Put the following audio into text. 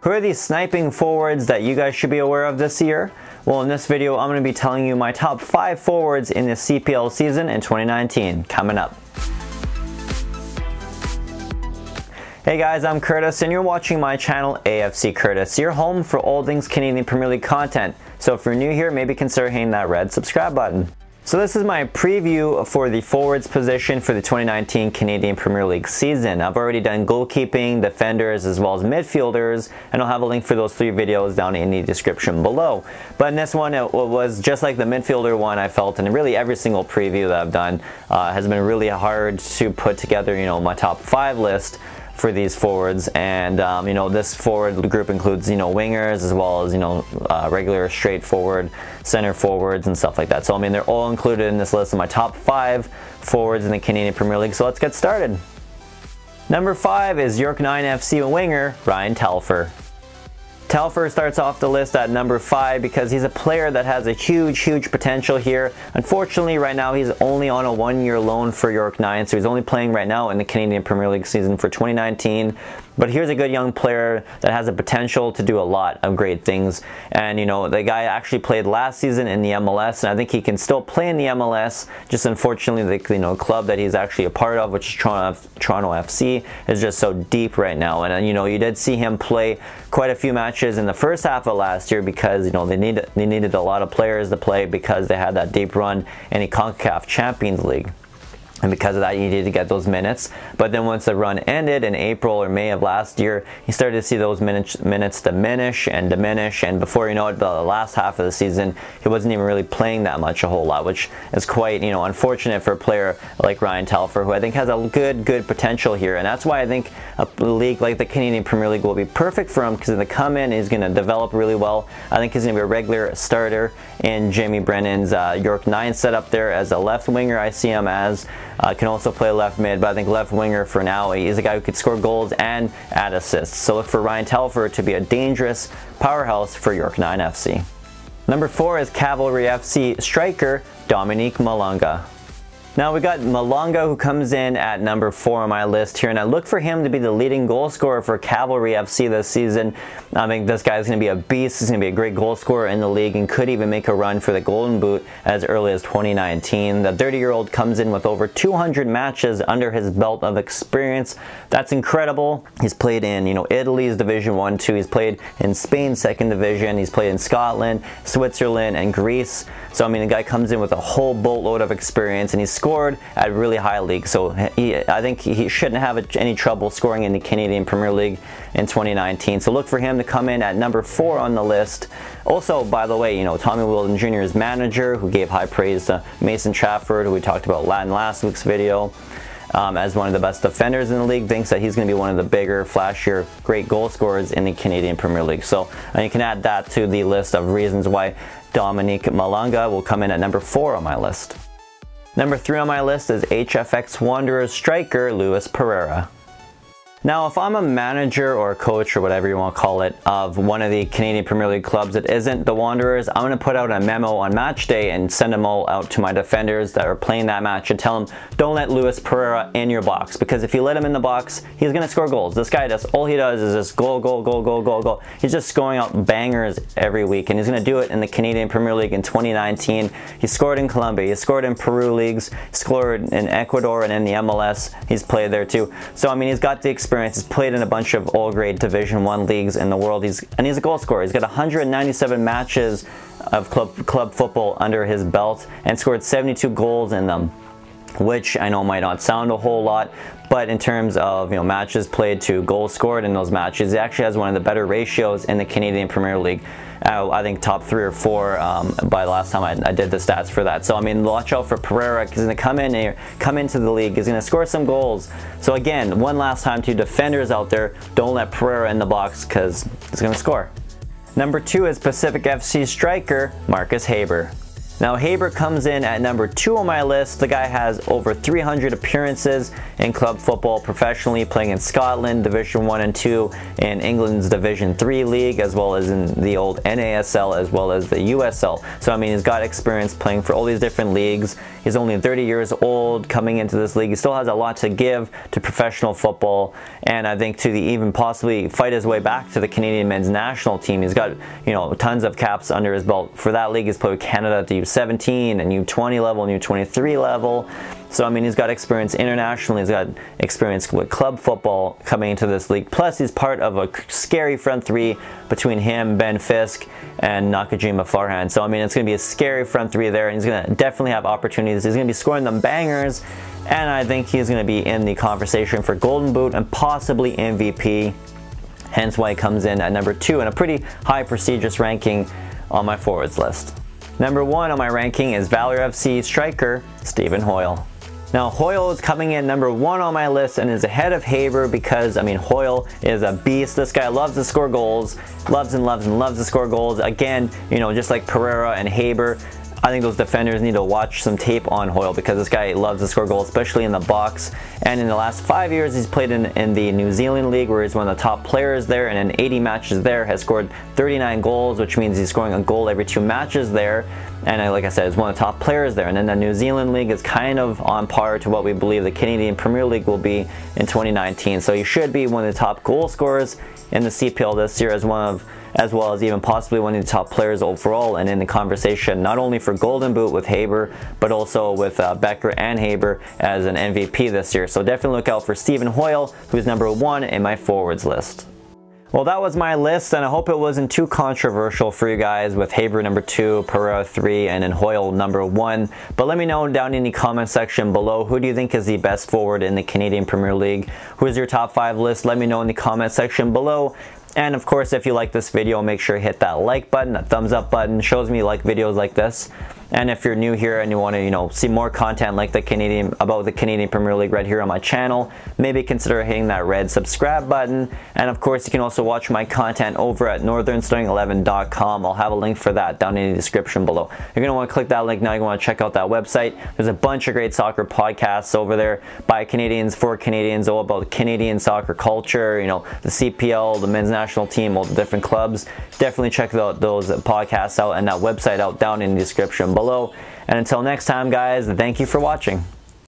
Who are these sniping forwards that you guys should be aware of this year? Well, in this video, I'm going to be telling you my top 5 forwards in the CPL season in 2019, coming up. Hey guys, I'm Curtis and you're watching my channel A.F.C. Curtis, your home for all things Canadian Premier League content. So if you're new here, maybe consider hitting that red subscribe button. So this is my preview for the forwards position for the 2019 Canadian Premier League season. I've already done goalkeeping, defenders, as well as midfielders, and I'll have a link for those 3 videos down in the description below. But in this one, it was just like the midfielder one I felt, and really every single preview that I've done has been really hard to put together, my top 5 list for these forwards. And this forward group includes wingers as well as regular straightforward center forwards and stuff like that. So I mean, they're all included in this list of my top 5 forwards in the Canadian Premier League. So let's get started. Number 5 is York 9 FC winger Ryan Telfer. Telfer starts off the list at number 5 because he's a player that has a huge potential here. Unfortunately, right now he's only on a 1-year loan for York 9, so he's only playing right now in the Canadian Premier League season for 2019. But here's a good young player that has a potential to do a lot of great things. And the guy actually played last season in the MLS, and I think he can still play in the MLS. Just unfortunately, the club that he's actually a part of, which is Toronto FC, is just so deep right now. And you did see him play quite a few matches in the first half of last year because they needed a lot of players to play because they had that deep run in the CONCACAF Champions League. And because of that, you needed to get those minutes. But then once the run ended in April or May of last year, you started to see those minutes diminish. And before you know it, the last half of the season, he wasn't even really playing that much a whole lot, which is quite, unfortunate for a player like Ryan Telfer, who I think has a good potential here. And that's why I think a league like the Canadian Premier League will be perfect for him, because in the come in, he's going to develop really well. I think he's going to be a regular starter in Jamie Brennan's York 9 setup there as a left winger. I see him as can also play left mid, but I think left winger for now. He's a guy who could score goals and add assists. So look for Ryan Telfer to be a dangerous powerhouse for York 9 FC. Number 4 is Cavalry FC striker Dominique Malonga. Now we got Malonga, who comes in at number 4 on my list here, and I look for him to be the leading goal scorer for Cavalry FC this season. I think this guy is going to be a beast. He's going to be a great goal scorer in the league and could even make a run for the Golden Boot as early as 2019. The 30-year-old comes in with over 200 matches under his belt of experience. That's incredible. He's played in Italy's Division 1, 2. He's played in Spain's 2nd Division. He's played in Scotland, Switzerland, and Greece. So I mean, the guy comes in with a whole boatload of experience, and he's scored at really high leagues. So I think he shouldn't have any trouble scoring in the Canadian Premier League in 2019. So look for him to come in at number 4 on the list. Also, by the way, Tommy Wilden Jr.'s manager, who gave high praise to Mason Trafford, who we talked about in last week's video, as one of the best defenders in the league, thinks that he's going to be one of the bigger, flashier, great goal scorers in the Canadian Premier League. So you can add that to the list of reasons why Dominique Malonga will come in at number 4 on my list. Number 3 on my list is HFX Wanderers striker Luis Perea. Now, if I'm a manager or a coach or whatever you want to call it of one of the Canadian Premier League clubs that isn't the Wanderers, I'm going to put out a memo on match day and send them all out to my defenders that are playing that match and tell them, don't let Luis Perea in your box, because if you let him in the box, he's going to score goals. This guy all he does is just goal. He's just scoring out bangers every week, and he's going to do it in the Canadian Premier League in 2019. He scored in Colombia, he scored in Peru leagues, he scored in Ecuador and in the MLS. He's played there too. So I mean, he's got the experience. He's played in a bunch of all-grade Division 1 leagues in the world. He's a goal scorer. He's got 197 matches of club football under his belt and scored 72 goals in them, which I know might not sound a whole lot, but in terms of matches played to goals scored in those matches, he actually has one of the better ratios in the Canadian Premier League. I think top 3 or 4 by the last time I did the stats for that. So I mean, watch out for Perea, because he's going to come into the league. He's going to score some goals. So again, one last time to defenders out there, don't let Perea in the box, because he's going to score. Number 2 is Pacific FC striker Marcus Haber. Now Haber comes in at number 2 on my list. The guy has over 300 appearances in club football professionally, playing in Scotland, Division 1 and 2, in England's Division 3 league, as well as in the old NASL, as well as the USL. So I mean, he's got experience playing for all these different leagues. He's only 30 years old coming into this league. He still has a lot to give to professional football, and I think to even possibly fight his way back to the Canadian men's national team. He's got, you know, tons of caps under his belt. For that league, he's played with Canada at the U17 and U20 level and U23 level. So I mean, he's got experience internationally, he's got experience with club football coming into this league. Plus, he's part of a scary front three between him, Ben Fisk, and Nakajima Farhan. So I mean, it's going to be a scary front three there, and he's going to definitely have opportunities. He's going to be scoring them bangers, and I think he's going to be in the conversation for Golden Boot and possibly MVP. Hence why he comes in at number 2 in a pretty high prestigious ranking on my forwards list. Number 1 on my ranking is Valor FC striker Stephen Hoyle. Now Hoyle is coming in number 1 on my list and is ahead of Haber because, I mean, Hoyle is a beast. This guy loves to score goals, loves to score goals. Again, you know, just like Perea and Haber, I think those defenders need to watch some tape on Hoyle because this guy loves to score goals, especially in the box. And in the last 5 years, he's played in the New Zealand League, where he's one of the top players there, and in 80 matches there has scored 39 goals, which means he's scoring a goal every 2 matches there. And like I said, he's one of the top players there. And then the New Zealand League is kind of on par to what we believe the Canadian Premier League will be in 2019. So he should be one of the top goal scorers in the CPL this year, as well as even possibly one of the top players overall, and in the conversation not only for Golden Boot with Haber, but also with Becker and Haber as an MVP this year. So definitely look out for Stephen Hoyle, who's number 1 in my forwards list. Well, that was my list, and I hope it wasn't too controversial for you guys, with Haber number 2, Perea 3, and then Hoyle number 1. But let me know down in the comment section below, who do you think is the best forward in the Canadian Premier League? Who is your top 5 list? Let me know in the comment section below. And of course, if you like this video, make sure to hit that like button, that thumbs up button. Shows me you like videos like this. And if you're new here and you want to, you know, see more content like about the Canadian Premier League right here on my channel, maybe consider hitting that red subscribe button. And of course, you can also watch my content over at northernstarting11.com. I'll have a link for that down in the description below. You're going to want to click that link now. You're going to check out that website. There's a bunch of great soccer podcasts over there by Canadians for Canadians, all about Canadian soccer culture, you know, the CPL, the men's national team, all the different clubs. Definitely check those podcasts out and that website out down in the description below. And until next time, guys, thank you for watching.